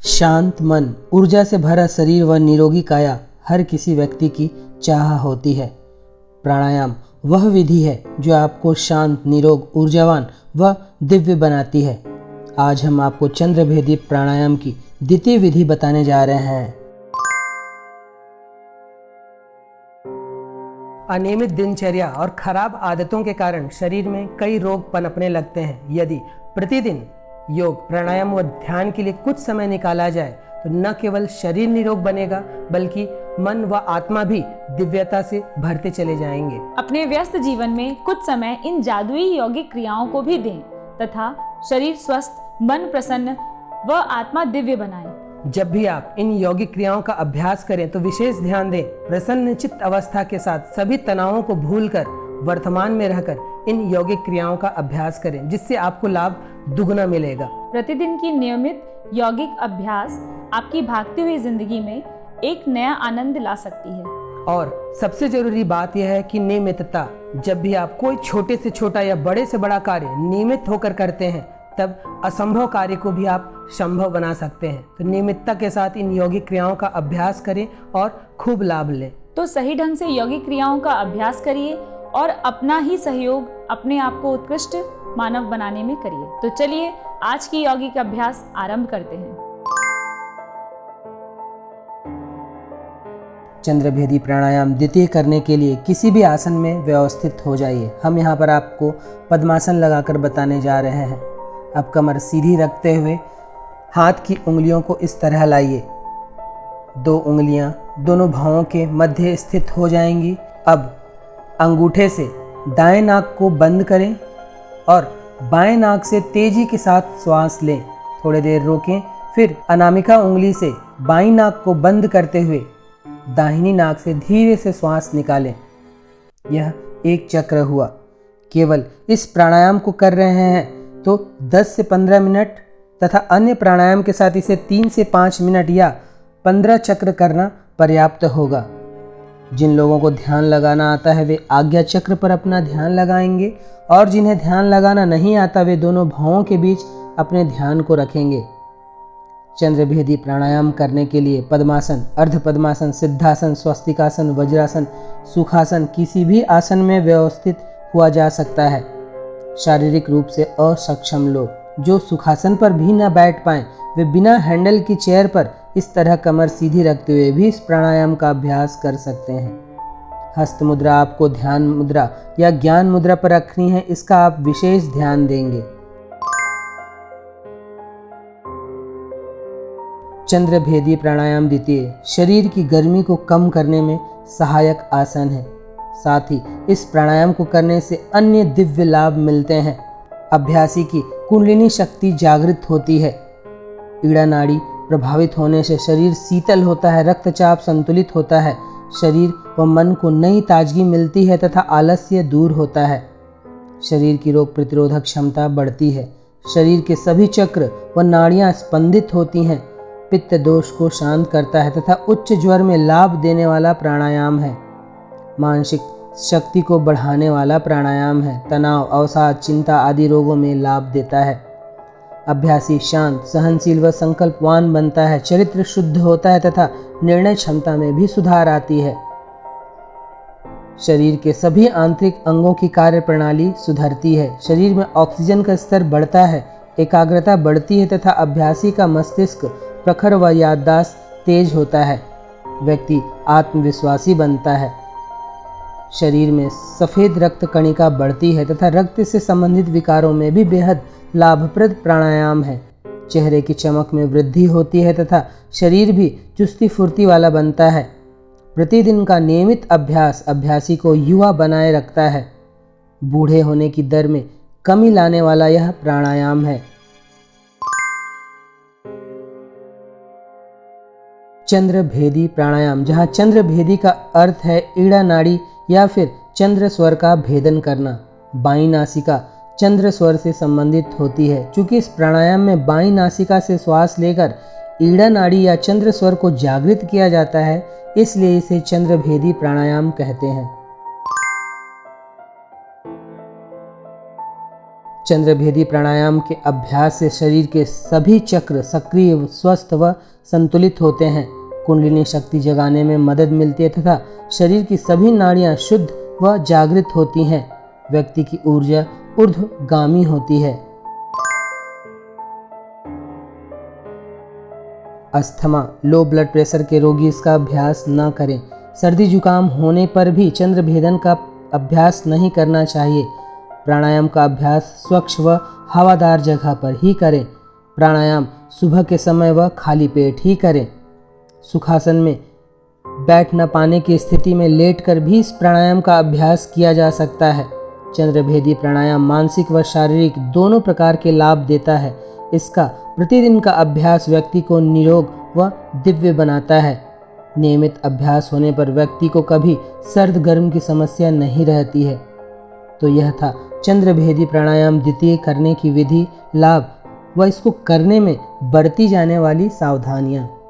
शांत मन, ऊर्जा से भरा शरीर व निरोगी काया हर किसी व्यक्ति की चाह होती है। प्राणायाम वह विधि है जो आपको शांत, निरोग, ऊर्जावान व दिव्य बनाती है। आज हम आपको चंद्रभेदी प्राणायाम की द्वितीय विधि बताने जा रहे हैं। अनियमित दिनचर्या और खराब आदतों के कारण शरीर में कई रोग पनपने लगते हैं। यदि प्रतिदिन योग, प्राणायाम व ध्यान के लिए कुछ समय निकाला जाए तो न केवल शरीर निरोग बनेगा बल्कि मन व आत्मा भी दिव्यता से भरते चले जाएंगे। अपने व्यस्त जीवन में कुछ समय इन जादुई यौगिक क्रियाओं को भी दें तथा शरीर स्वस्थ, मन प्रसन्न व आत्मा दिव्य बनाएं। जब भी आप इन यौगिक क्रियाओं का अभ्यास करें तो विशेष ध्यान दें। प्रसन्न चित्त अवस्था के साथ सभी तनावों को भूलकर वर्तमान में रहकर इन यौगिक क्रियाओं का अभ्यास करें, जिससे आपको लाभ दुगना मिलेगा। प्रतिदिन की नियमित यौगिक अभ्यास आपकी भागती हुई जिंदगी में एक नया आनंद ला सकती है। और सबसे जरूरी बात यह है कि नियमितता। जब भी आप कोई छोटे से छोटा या बड़े से बड़ा कार्य नियमित होकर करते हैं तब असंभव कार्य को भी आप संभव बना सकते हैं। तो नियमितता के साथ इन यौगिक क्रियाओं का अभ्यास करें और खूब लाभ लें। तो सही ढंग से यौगिक क्रियाओं का अभ्यास करिए और अपना ही सहयोग अपने आप को उत्कृष्ट मानव बनाने में करिए। तो चलिए आज की यौगिक अभ्यास आरंभ करते हैं। चंद्रभेदी प्राणायाम द्वितीय करने के लिए किसी भी आसन में व्यवस्थित हो जाइए। हम यहाँ पर आपको पद्मासन लगाकर बताने जा रहे हैं। अब कमर सीधी रखते हुए हाथ की उंगलियों को इस तरह लाइए। 2 उंगलियां दोनों भौहों के मध्य स्थित हो जाएंगी। अब अंगूठे से दाएं नाक को बंद करें और बाएं नाक से तेजी के साथ श्वास लें। थोड़ी देर रोकें, फिर अनामिका उंगली से बाईं नाक को बंद करते हुए दाहिनी नाक से धीरे से श्वास निकालें। यह एक चक्र हुआ। केवल इस प्राणायाम को कर रहे हैं तो 10 से 15 मिनट तथा अन्य प्राणायाम के साथ इसे 3 से 5 मिनट या 15 चक्र करना पर्याप्त होगा। जिन लोगों को ध्यान लगाना आता है वे आज्ञा चक्र पर अपना ध्यान लगाएंगे और जिन्हें ध्यान लगाना नहीं आता वे दोनों भौहों के बीच अपने ध्यान को रखेंगे। चंद्रभेदी प्राणायाम करने के लिए पद्मासन, अर्ध पद्मासन, सिद्धासन, स्वस्तिकासन, वज्रासन, सुखासन किसी भी आसन में व्यवस्थित हुआ जा सकता है। शारीरिक रूप से असक्षम लोग जो सुखासन पर भी न बैठ पाएं वे बिना हैंडल की चेयर पर इस तरह कमर सीधी रखते हुए भी इस प्राणायाम का अभ्यास कर सकते हैं। हस्त मुद्रा आपको ध्यान मुद्रा या ज्ञान मुद्रा पर रखनी है, इसका आप विशेष ध्यान देंगे। चंद्रभेदी प्राणायाम द्वितीय शरीर की गर्मी को कम करने में सहायक आसन है। साथ ही इस प्राणायाम को करने से अन्य दिव्य लाभ मिलते हैं। अभ्यासी की कुंडलिनी शक्ति जागृत होती है। ईड़ा नाड़ी प्रभावित होने से शरीर शीतल होता है, रक्तचाप संतुलित होता है, शरीर व मन को नई ताजगी मिलती है तथा आलस्य दूर होता है। शरीर की रोग प्रतिरोधक क्षमता बढ़ती है। शरीर के सभी चक्र व नाड़ियां स्पंदित होती हैं। पित्त दोष को शांत करता है तथा उच्च ज्वर में लाभ देने वाला प्राणायाम है। मानसिक शक्ति को बढ़ाने वाला प्राणायाम है। तनाव, अवसाद, चिंता आदि रोगों में लाभ देता है। अभ्यासी शांत, सहनशील व संकल्पवान बनता है। चरित्र शुद्ध होता है तथा निर्णय क्षमता में भी सुधार आती है। शरीर के सभी आंतरिक अंगों की कार्य प्रणाली सुधरती है। शरीर में ऑक्सीजन का स्तर बढ़ता है, एकाग्रता बढ़ती है तथा अभ्यासी का मस्तिष्क प्रखर व याददाश्त तेज होता है। व्यक्ति आत्मविश्वासी बनता है। शरीर में सफ़ेद रक्त कणिका बढ़ती है तथा रक्त से संबंधित विकारों में भी बेहद लाभप्रद प्राणायाम है। चेहरे की चमक में वृद्धि होती है तथा शरीर भी चुस्ती फुर्ती वाला बनता है। प्रतिदिन का नियमित अभ्यास अभ्यासी को युवा बनाए रखता है। बूढ़े होने की दर में कमी लाने वाला यह प्राणायाम है। चंद्रभेदी प्राणायाम, जहाँ चंद्रभेदी का अर्थ है ईड़ा नाड़ी या फिर चंद्र स्वर का भेदन करना। बाईं नासिका चंद्र स्वर से संबंधित होती है। चूंकि इस प्राणायाम में बाईं नासिका से श्वास लेकर ईड़ा नाड़ी या चंद्र स्वर को जागृत किया जाता है, इसलिए इसे चंद्रभेदी प्राणायाम कहते हैं। चंद्रभेदी प्राणायाम के अभ्यास से शरीर के सभी चक्र सक्रिय, स्वस्थ व संतुलित होते हैं। कुंडलिनी शक्ति जगाने में मदद मिलती है तथा शरीर की सभी नाड़ियां शुद्ध व जागृत होती हैं। व्यक्ति की ऊर्जा ऊर्ध्वगामी होती है। अस्थमा, लो ब्लड प्रेशर के रोगी इसका अभ्यास न करें। सर्दी जुकाम होने पर भी चंद्रभेदन का अभ्यास नहीं करना चाहिए। प्राणायाम का अभ्यास स्वच्छ व हवादार जगह पर ही करें। प्राणायाम सुबह के समय व खाली पेट ही करें। सुखासन में बैठ न पाने की स्थिति में लेटकर भी इस प्राणायाम का अभ्यास किया जा सकता है। चंद्रभेदी प्राणायाम मानसिक व शारीरिक दोनों प्रकार के लाभ देता है। इसका प्रतिदिन का अभ्यास व्यक्ति को निरोग व दिव्य बनाता है। नियमित अभ्यास होने पर व्यक्ति को कभी सर्द गर्म की समस्या नहीं रहती है। तो यह था चंद्रभेदी प्राणायाम द्वितीय करने की विधि, लाभ व इसको करने में बरती जाने वाली सावधानियाँ।